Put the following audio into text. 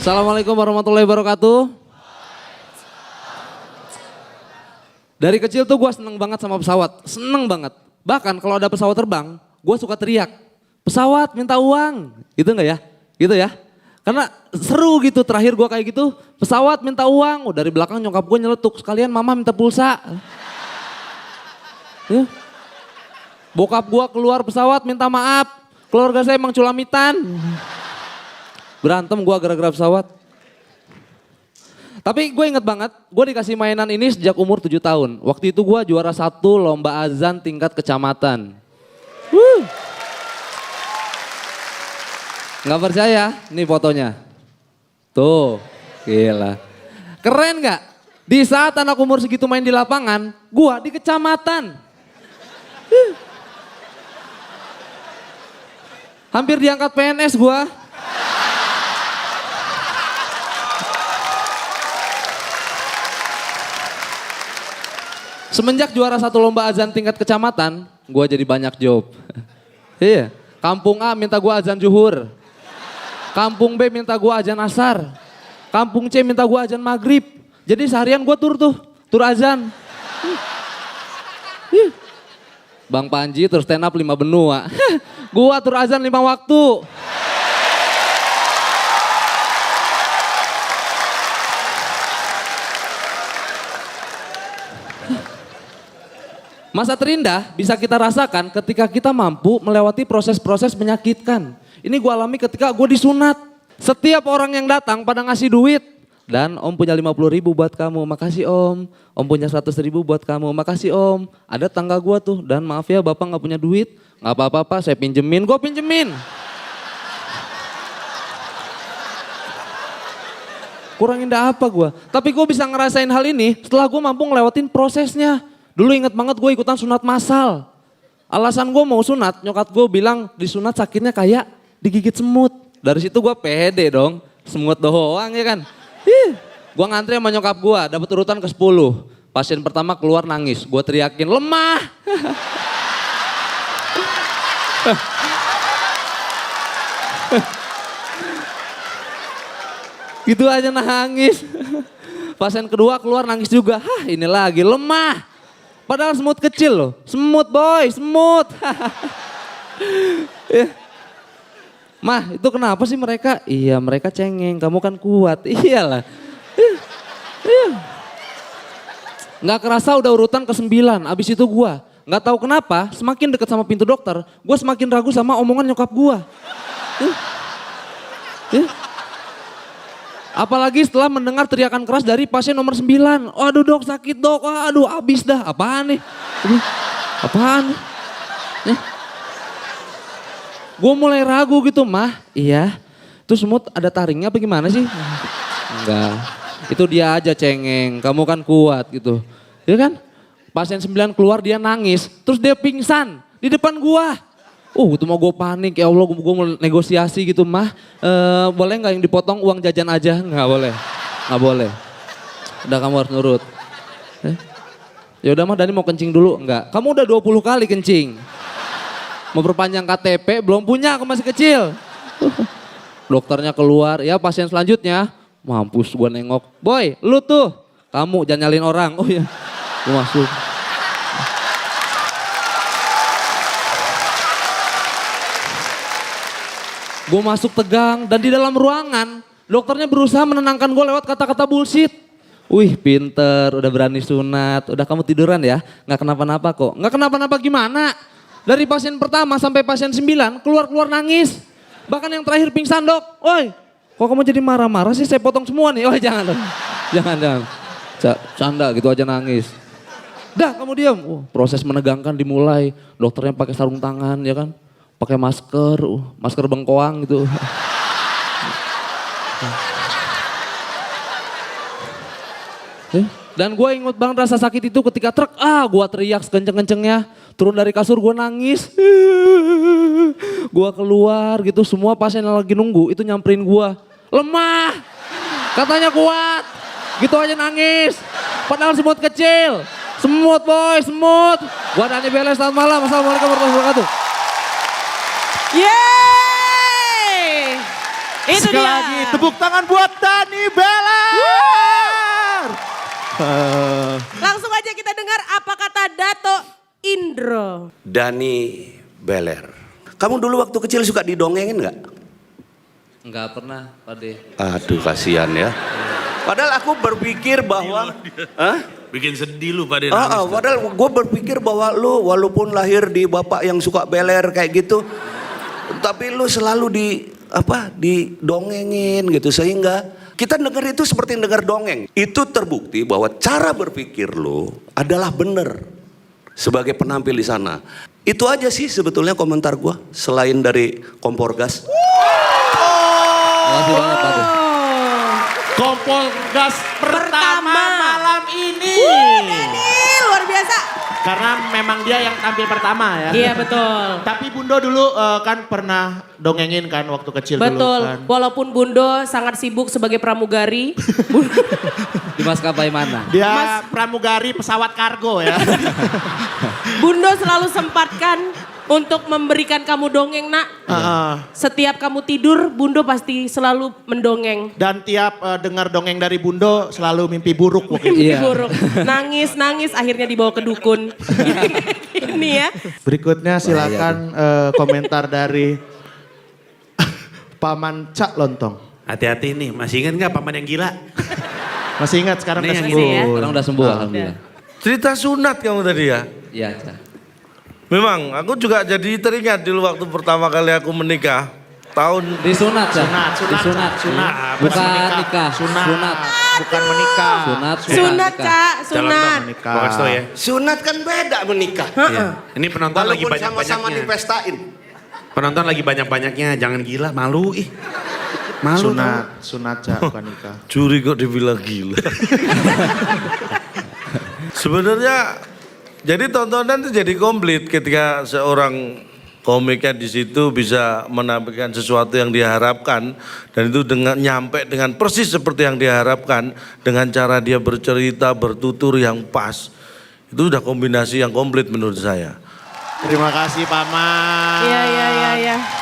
Assalamualaikum warahmatullahi wabarakatuh. Dari kecil tuh gue seneng banget sama pesawat, seneng banget. Bahkan kalau ada pesawat terbang, gue suka teriak, pesawat minta uang, gitu nggak ya? Gitu ya? Karena seru gitu, terakhir gue kayak gitu, pesawat minta uang, dari belakang nyokap gue nyeletuk, sekalian mama minta pulsa. Ya. Bokap gue keluar pesawat minta maaf, keluarga saya emang culamitan. Berantem gue gara-gara pesawat. Tapi gue inget banget, gue dikasih mainan ini sejak umur 7 tahun. Waktu itu gue juara 1 lomba azan tingkat kecamatan. Nggak percaya, nih fotonya. Tuh, gila. Keren nggak? Di saat anak umur segitu main di lapangan, gue di kecamatan. Hampir diangkat PNS gue. Semenjak juara 1 lomba azan tingkat kecamatan, gue jadi banyak job. Iya, kampung A minta gue azan zuhur. Kampung B minta gue azan asar. Kampung C minta gue azan maghrib. Jadi seharian gue tur azan. Bang Panji terus stand up 5 benua. Gue tur azan 5 waktu. Masa terindah bisa kita rasakan ketika kita mampu melewati proses-proses menyakitkan. Ini gue alami ketika gue disunat. Setiap orang yang datang pada ngasih duit. Dan om punya 50.000 buat kamu, makasih om. Om punya 100.000 buat kamu, makasih om. Ada tangga gue tuh, dan maaf ya bapak gak punya duit. Gak apa-apa, saya pinjemin, gue pinjemin. Kurang indah apa gue? Tapi gue bisa ngerasain hal ini setelah gue mampu ngelewatin prosesnya. Dulu inget banget gue ikutan sunat massal. Alasan gue mau sunat, nyokap gue bilang disunat sakitnya kayak digigit semut. Dari situ gue pede dong, semut doang ya kan. Gue ngantri sama nyokap gue, dapet urutan ke 10. Pasien pertama keluar nangis, gue teriakin lemah. Gitu aja nangis. Pasien kedua keluar nangis juga, ini lagi lemah. Padahal semut kecil loh, semut boy, semut. Mah itu kenapa sih mereka? Iya mereka cengeng, kamu kan kuat. Iyalah. Nggak kerasa udah urutan ke 9, abis itu gua. Nggak tahu kenapa, semakin dekat sama pintu dokter, gua semakin ragu sama omongan nyokap gua. Apalagi setelah mendengar teriakan keras dari pasien nomor 9. Aduh dok sakit dok, aduh abis dah. Apaan nih? Apaan nih? Gue mulai ragu gitu, mah iya. Itu semut ada taringnya apa gimana sih? Enggak, itu dia aja cengeng, kamu kan kuat gitu. Ya kan? Pasien 9 keluar dia nangis, terus dia pingsan di depan gua. Itu mau gue panik, ya Allah gue mau negosiasi gitu mah. Boleh gak yang dipotong uang jajan aja? Nggak boleh, nggak boleh. Udah kamu harus nurut. Ya udah mah Dani mau kencing dulu, enggak. Kamu udah 20 kali kencing. Mau perpanjang KTP, belum punya, aku masih kecil. Dokternya keluar, ya pasien selanjutnya. Mampus gue nengok, boy lu tuh, kamu jangan nyalin orang. Oh iya, gue masuk. Gue masuk tegang dan di dalam ruangan dokternya berusaha menenangkan gue lewat kata-kata bullshit. Wih pinter, udah berani sunat, udah kamu tiduran ya, gak kenapa-napa kok. Gak kenapa-napa gimana? Dari pasien pertama sampai pasien 9 keluar-keluar nangis. Bahkan yang terakhir pingsan dok. Oi, kok kamu jadi marah-marah sih, saya potong semua nih. Oh jangan dong, jangan. Canda gitu aja nangis. Dah kamu diam. Proses menegangkan dimulai, dokternya pakai sarung tangan ya kan. Pakai masker, masker bengkoang gitu. Dan gue inget banget rasa sakit itu ketika truk, gue teriak sekenceng-kencengnya. Turun dari kasur gue nangis. Gue keluar gitu, semua pasien yang lagi nunggu itu nyamperin gue. Lemah, katanya kuat, gitu aja nangis. Padahal semut kecil, semut boy, semut. Gue Dani Beles, selamat malam, assalamualaikum warahmatullahi wabarakatuh. Yeay! Itu Sekali dia. lagi tepuk tangan buat Dani Beler. Langsung aja kita dengar apa kata Dato Indro. Dani Beler. Kamu dulu waktu kecil suka didongengin nggak? Enggak pernah, Pak De. Aduh kasihan ya. Padahal aku berpikir bahwa, Bikin sedih lu Pak De. padahal gue berpikir bahwa lu walaupun lahir di bapak yang suka beler kayak gitu, tapi lu selalu didongengin gitu sehingga kita dengar itu seperti dengar dongeng. Itu terbukti bahwa cara berpikir lu adalah benar sebagai penampil di sana. Itu aja sih sebetulnya komentar gue selain dari kompor gas. Makasih banget, Pak De. Kompor gas pertama malam ini. Dani luar biasa. Karena memang dia yang tampil pertama ya. Iya betul. Tapi Bundo dulu kan pernah dongengin kan waktu kecil dulu Betul, kan. walaupun Bundo sangat sibuk sebagai pramugari. Di maskapai mana? Dia pramugari pesawat kargo ya. Bundo selalu sempatkan untuk memberikan kamu dongeng nak. Setiap kamu tidur, Bundo pasti selalu mendongeng. Dan tiap dengar dongeng dari Bundo selalu mimpi buruk waktu itu. Iya. Buruk. Nangis, akhirnya dibawa ke dukun. Ini ya. Berikutnya silakan komentar dari Paman Cak Lontong. Hati-hati nih, masih ingat nggak paman yang gila? Masih ingat sekarang Ini udah yang sembuh. ini ya. Sekarang udah sembuh, alhamdulillah. Cerita sunat kamu tadi ya? Iya, Ca. Memang, aku juga jadi teringat dulu waktu pertama kali aku menikah. Tahun Disunat, Ca. Sunat. Bukan nikah, Sunat. Bukan menikah. Sunat, Sunat, nikah. Cak, sunat. Menikah. Gue kasih tau ya. Sunat kan beda menikah. Iya. Ini penonton lagi Walaupun sama-sama banyak-banyaknya. dipestain. Penonton lagi banyak-banyaknya, jangan gila, malu ih. Malu Sunat Cak, bukan nikah. curi kok dibilang gila. Sebenarnya jadi tontonan itu jadi komplit ketika seorang komiknya di situ bisa menampilkan sesuatu yang diharapkan dan itu dengan nyampe dengan persis seperti yang diharapkan dengan cara dia bercerita, bertutur yang pas. Itu udah kombinasi yang komplit menurut saya. Terima kasih Paman. Iya.